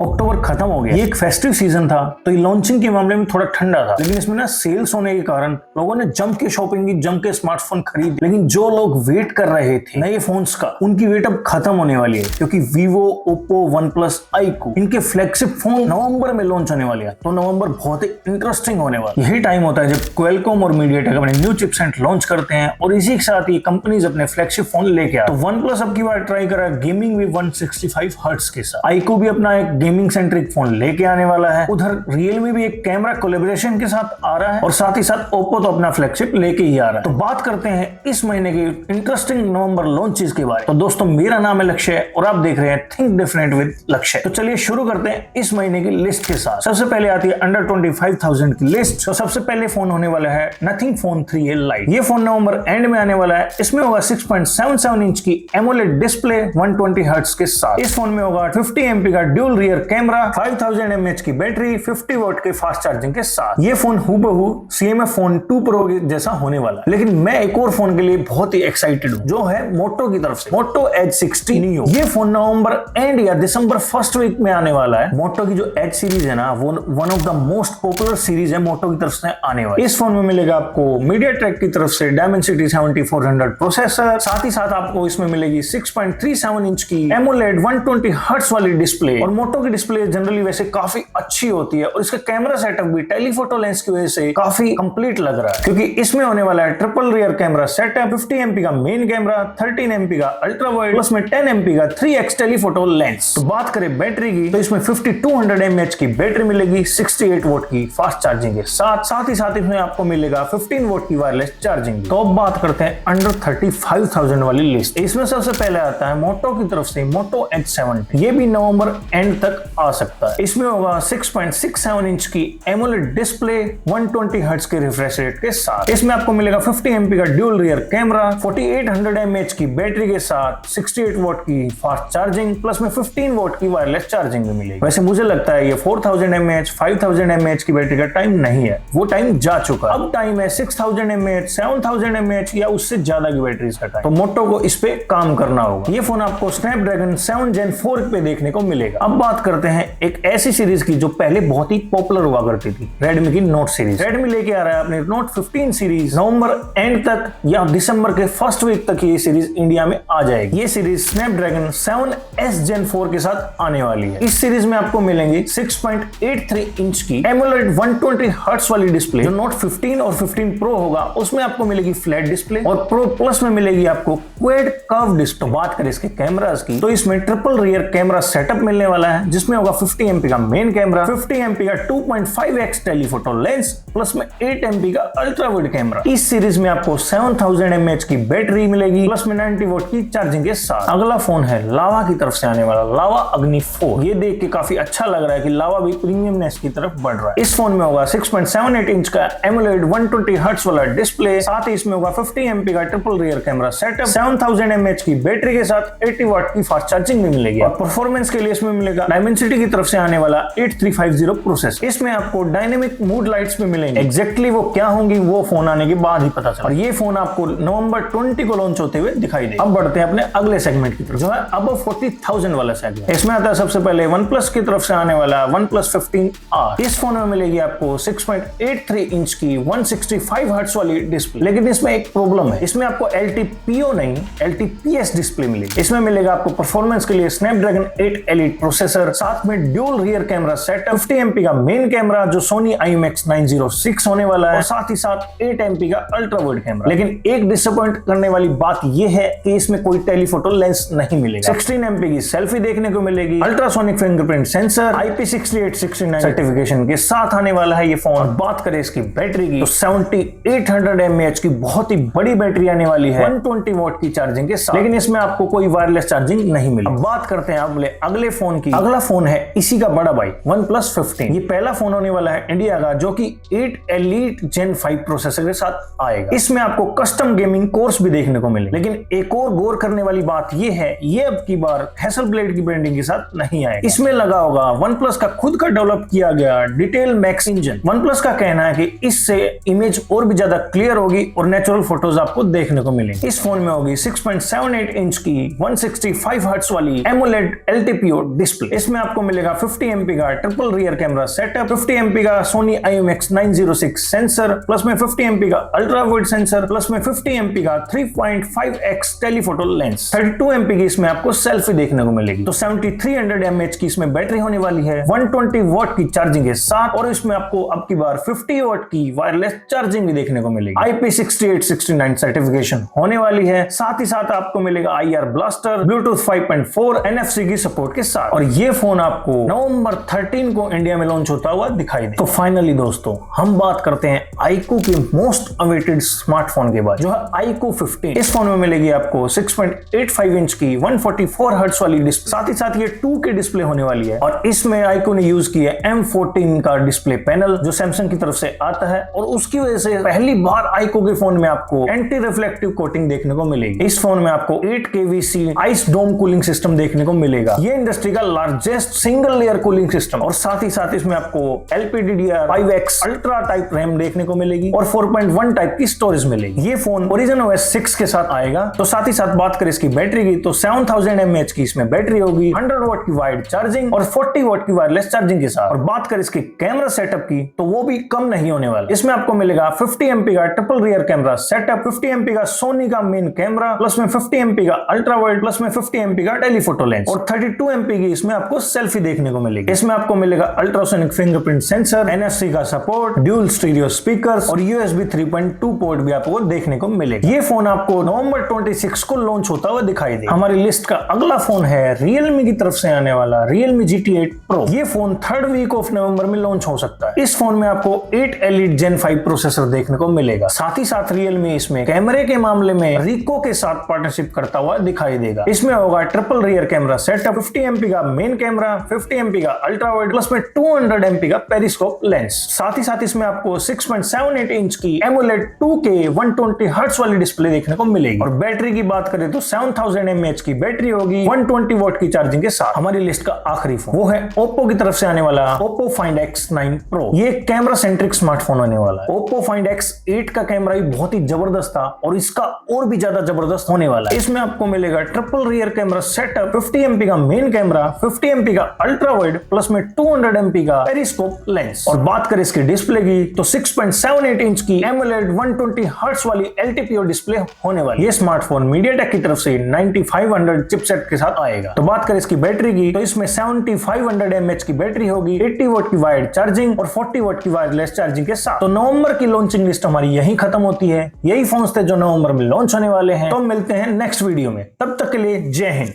अक्टूबर खत्म हो गया, ये एक फेस्टिव सीजन था तो ये लॉन्चिंग के मामले में थोड़ा ठंडा था, लेकिन इसमें ना सेल्स होने के कारण लोगों ने जम के शॉपिंग की, जम के स्मार्टफोन खरीद। लेकिन जो लोग वेट कर रहे थे नए फोन्स का, उनकी वेट अब खत्म होने वाली है, क्योंकि Vivo, Oppo, one plus, iQOO इनके फ्लैगशिप फोन नवंबर में लॉन्च होने वाले हैं। तो नवंबर बहुत ही इंटरेस्टिंग होने वाला। यही टाइम होता है जब क्वालकॉम और मीडियाटेक अपने न्यू चिपसेट लॉन्च करते हैं और इसी के साथ ही कंपनीज अपने फ्लैगशिप फोन लेके आते हैं। तो वन प्लस अब की बार ट्राई करा गेमिंग विद 165 हर्ट्ज के साथ, iQOO भी अपना एक गेमिंग सेंट्रिक फोन लेके आने वाला है। उधर रियलमी भी एक कैमरा कोलैबोरेशन के साथ आ रहा है और साथ ही साथ ओप्पो तो अपना फ्लैगशिप लेके ही आ रहा है। तो बात करते हैं इस महीने के इंटरेस्टिंग नवंबर लॉन्चेस के बारे में। तो दोस्तों, मेरा नाम है लक्ष्य और आप देख रहे हैं थिंक डिफरेंट विद लक्ष्य। तो चलिए शुरू करते हैं इस महीने की लिस्ट के साथ। सबसे पहले आती है अंडर 25,000 की लिस्ट। तो सबसे पहले फोन होने वाला है नथिंग फोन 3a Lite। ये फोन नवंबर एंड में आने वाला है। इसमें होगा 6.77 इंच की एमोलेड डिस्प्ले 120 हर्ट्ज के साथ। इस फोन में होगा 50 MP का ड्यूल रियर कैमरा, 5000 mAh की बैटरी, 50 वॉट के फास्ट चार्जिंग के साथ। ये फोन हूबहू CMF फोन 2 Pro जैसा होने वाला है। लेकिन मैं एक और फोन के लिए बहुत ही एक्साइटेड हूँ, जो है मोटो की तरफ से मोटो एज 60 Neo। ये फोन नवंबर एंड या दिसंबर फर्स्ट वीक में आने वाला है। मोटो की जो एज सीरीज है ना, वो one of the most popular series है मोटो की तरफ से आने वाली। इस फोन में मिलेगा आपको मीडियाटेक की तरफ से Dimensity 7400 प्रोसेसर। साथ ही साथ आपको इसमें मिलेगी 6.37 इंच की एमोलेड 120 हर्ट्ज वाली डिस्प्ले। और मोटो की डिस्प्ले जनरली वैसे काफी अच्छी होती है और इसका कैमरा सेटअप भी टेलीफोटो लेंस की वजह से काफी कंप्लीट लग रहा है, क्योंकि इसमें होने वाला है triple rear camera setup, 50 MP का मेन कैमरा, 13 MP का अल्ट्रा वाइड, प्लस में 10 MP का 3x टेलीफोटो लेंस। तो बात करें बैटरी की, तो इसमें 5200 mAh की बैटरी मिलेगी 68 वोट की फास्ट चार्जिंग के साथ ही साथ इसमें आपको मिलेगा 15 वोट की वायरलेस चार्जिंग। तो अब बात करते हैं अंडर 35,000 वाली लिस्ट। इसमें सबसे पहले आता है मोटो की तरफ से मोटो H70। ये भी नवंबर एंड तक आ सकता है। इसमें होगा 6.67 इंच की एमोलेड डिस्प्ले 120 हर्ट्ज के रिफ्रेश रेट के साथ। इसमें आपको मिलेगा 50 MP का ड्यूल रियर कैमरा, 4800 mAh की बैटरी के साथ 68 वोट की फास्ट चार्जिंग, प्लस में 15 वोट की वायरलेस चार्जिंग भी मिलेगी। वैसे मुझे लगता है ये 4000 mAh 5000 mAh की बैटरी का टाइम नहीं है, वो टाइम जा चुका है। अब टाइम है 6000 mAh 7000 mAh या उससे ज्यादा की बैटरी का टाइम। तो मोटो को इस पे काम करना होगा। ये फोन आपको स्नैपड्रैगन 7 Gen 4 पे देखने को मिलेगा। अब बात करते हैं एक ऐसी सीरीज की जो पहले बहुत ही पॉपुलर हुआ करती थी, रेडमी की नोट सीरीज। रेडमी लेके आ रहा है अपने नोट 15 सीरीज। नवंबर एंड तक या दिसंबर के फर्स्ट वीक तक ये सीरीज इंडिया में आ जाएगी। ये सीरीज स्नैपड्रैगन 7S Gen 4 के साथ आने वाली है। इस सीरीज में आपको मिलेंगी 6.83 इंच की एमोलेड 120 हर्ट्ज वाली डिस्प्ले। जो नोट 15 और 15 प्रो होगा उसमें आपको मिलेगी फ्लैट डिस्प्ले और प्रो प्लस में मिलेगी आपको क्वाड कर्व डिस्प्ले। बात करें इसके कैमरास की, तो इसमें ट्रिपल रियर कैमरा सेटअप मिलने वाला है, जिसमें होगा 50 MP का मेन कैमरा, 50 MP का 2.5x टेलीफोटो लेंस, प्लस में 8 MP का अल्ट्रा वाइड कैमरा। इस सीरीज में आपको 7000 mAh की बैटरी मिलेगी, प्लस में 90 वोट की चार्जिंग के साथ। अगला फोन है लावा की तरफ से आने वाला लावा अग्नि 4। ये देख के काफी अच्छा लग रहा है कि लावा भी प्रीमियमनेस की तरफ बढ़ रहा है। इस फोन में होगा 6.78 इंच का एमोलेड 120 हर्ट्ज वाला डिस्प्ले, साथ ही इसमें होगा 50 MP का triple rear camera setup, 7000 mAh की बैटरी के साथ 80 वाट की फास्ट चार्जिंग भी मिलेगी। और परफॉर्मेंस के लिए इसमें मिलेगा Dimensity की तरफ से आने वाला 8350 प्रोसेसर। इसमें आपको डायनेमिक मूड लाइट्स भी मिलेंगे। एग्जैक्टली वो क्या होंगी वो फोन आने के बाद ही पता चला। और ये फोन आपको नवंबर 20 को लॉन्च होते हुए दिखाई देगा। अब बढ़ते हैं अपने अगले सेगमेंट की तरफ, जो है अबव 40,000 वाला सेगमेंट। इसमें आता है सबसे पहले OnePlus की तरफ से आने वाला OnePlus 15R। इस फोन में मिलेगी आपको 6.83 इंच की 165 हर्ट्ज वाली डिस्प्ले। लेकिन इसमें एक प्रॉब्लम है, इसमें आपको LTPO नहीं LTPS डिस्प्ले मिलेगी। इसमें मिलेगा आपको परफॉर्मेंस के लिए स्नैपड्रैगन 8 Elite प्रोसेसर, साथ में dual rear camera setup, 50 MP का मेन कैमरा जो Sony IMX 906 होने वाला है, और साथ ही साथ 8 MP का अल्ट्रा वाइड कैमरा। लेकिन एक डिसअपॉइंट करने वाली बात यह है कि इसमें कोई टेलीफोटो लेंस नहीं मिलेगा। 16 MP की सेल्फी देखने को मिलेगी, ultrasonic fingerprint sensor, IP6869 certification के साथ आने वाला है ये फोन। बात करें इसकी बैटरी की, तो 7800 mAh की बहुत ही बड़ी बैटरी आने वाली है 120 वॉट की चार्जिंग के साथ। लेकिन इसमें आपको कोई वायरलेस चार्जिंग नहीं मिलेगी। अब बात करते हैं अगले फोन की। अगला फोन है इसी का बड़ा भाई OnePlus 15। ये पहला फोन होने वाला है इंडिया का जो कि 8 Elite Gen 5 प्रोसेसर के साथ आएगा। इसमें आपको कस्टम गेमिंग कोर्स भी देखने को मिले। लेकिन एक और गौर करने वाली बात ये है, ये अब की बार हैसलब्लेड की ब्रांडिंग के साथ नहीं आएगा। इसमें लगा होगा OnePlus का खुद का डेवलप किया गया डिटेल मैक्स इंजन। OnePlus का कहना है कि इससे इमेज और भी ज्यादा क्लियर होगी और नेचुरल फोटोज आपको देखने को मिलेंगे। इस फोन में होगी 6.78 इंच की 165 हर्ट्ज वाली एमोलेड LTPO डिस्प्ले। इसमें आपको मिलेगा 50 MP का triple rear camera setup, 50 MP का सोनी IMX 906 सेंसर, प्लस में 50 MP का अल्ट्रा वाइड सेंसर, प्लस में 50 MP का 3.5x टेलीफोटो लेंस, 32 MP की इसमें आपको सेल्फी देखने को मिलेगी। तो 7300 mAh की इसमें बैटरी होने वाली है, 120 वॉट की चार्जिंग के साथ, और इसमें आपको अब की बार 50 वॉट की वायरलेस चार्जिंग भी देखने को मिलेगी। IP6869 सर्टिफिकेशन होने वाली है। साथ ही साथ आपको मिलेगा IR ब्लास्टर, ब्लूटूथ 5.4, NFC की सपोर्ट के साथ। और ये फोन आपको नवंबर 13 को इंडिया में लॉन्च होता हुआ दिखाई दे। तो फाइनली दोस्तों हम बात करते हैं iQOO के मोस्ट अवेटेड स्मार्टफोन के बाद, जो है iQOO 15। इस फोन में मिलेगी आपको 6.85 इंच की 144 हर्ट्ज वाली डिस्प्ले, साथ ही साथ ये 2K डिस्प्ले होने वाली है। और इसमें iQOO ने यूज किया M14 का डिस्प्ले पैनल, जो सैमसंग की तरफ से आता है, और उसकी वजह से पहली बार iQOO के फोन में आपको एंटी रिफ्लेक्टिव कोटिंग देखने को मिलेगी। इस फोन में आपको 8 kVc आइस डोम कूलिंग सिस्टम देखने को मिलेगा। ये इंडस्ट्री का largest single layer cooling system, और साथ ही साथ इसमें आपको LPDDR5X अल्ट्रा टाइप रैम देखने को मिलेगी और 4.1 टाइप की स्टोरेज मिलेगी। ये फोन Origin OS 6 के साथ आएगा। तो साथ ही साथ बात करें इसकी बैटरी की, तो 7000 mAh की इसमें बैटरी होगी, 100 वॉट की वाइड चार्जिंग और 40 वॉट की वायरलेस चार्जिंग के साथ। और बात करें इसके कैमरा सेटअप की, तो वो भी कम नहीं होने वाला। इसमें आपको मिलेगा 50 MP का triple rear camera setup, 50 MP का सोनी का मेन कैमरा, प्लस में 50 MP का अल्ट्रा वाइड, प्लस में 50 MP का टेलीफोटो लेंस, और 32 MP की इसमें आपको सेल्फी देखने को मिलेगी। इसमें आपको मिलेगा अल्ट्रासोनिक फिंगरप्रिंट सेंसर, NFC का सपोर्ट, ड्यूल स्टीरियो स्पीकर्स और USB 3.2 पोर्ट भी आपको देखने को मिलेगा। ये फोन आपको नवंबर 26 को लॉन्च होता हुआ दिखाई दे। हमारी लिस्ट का अगला फोन है Realme की तरफ से आने वाला Realme GT8 Pro। ये phone 3rd week of November में लॉन्च हो सकता है। इस फोन में आपको 8 Elite Gen 5 प्रोसेसर देखने को मिलेगा। साथ ही साथ Realme इसमें कैमरे के मामले में Ricoh के साथ पार्टनरशिप करता हुआ दिखाई देगा। इसमें होगा triple rear camera setup, 50 MP का मेन कैमरा, 50 MP का अल्ट्रा वाइड, प्लस में 200 MP का पेरिस्कोप लेंस। साथ ही साथ इसमें आपको 6.78 इंच की AMOLED 2K 120 हर्ट्ज वाली डिस्प्ले देखने को मिलेगी। और बैटरी की बात करें तो 7000 mAh की बैटरी होगी, 120 वॉट की चार्जिंग के साथ। हमारी लिस्ट का आखिरी फोन वो है Oppo की तरफ से आने वाला Oppo Find X9 Pro। ये कैमरा सेंट्रिक स्मार्टफोन होने वाला है। Oppo Find X8 का कैमरा भी बहुत ही जबरदस्त था, और इसका और भी ज्यादा जबरदस्त होने वाला है। इसमें आपको मिलेगा triple rear camera setup, 50 MP का मेन कैमरा, 50 MP का अल्ट्रा वाइड, प्लस में 200 MP का पेरिस्कोप लेंस। और बात करें इसकी डिस्प्ले की, तो 6.78 इंच की AMOLED 120 हर्ट्ज वाली LTPO डिस्प्ले होने वाली। ये स्मार्टफोन MediaTek की तरफ से 9500 चिपसेट के साथ आएगा। तो बात करें इसकी बैटरी की, तो इसमें 7500 mAh की बैटरी होगी, 80 वॉट की वायर्ड चार्जिंग और 40 वॉट की वायरलेस चार्जिंग के साथ। तो नवंबर की लॉन्चिंग लिस्ट हमारी यही खत्म होती है। यही फोन्स थे जो नवंबर में लॉन्च होने वाले हैं। तो मिलते हैं नेक्स्ट वीडियो में, तब तक के लिए जय हिंद।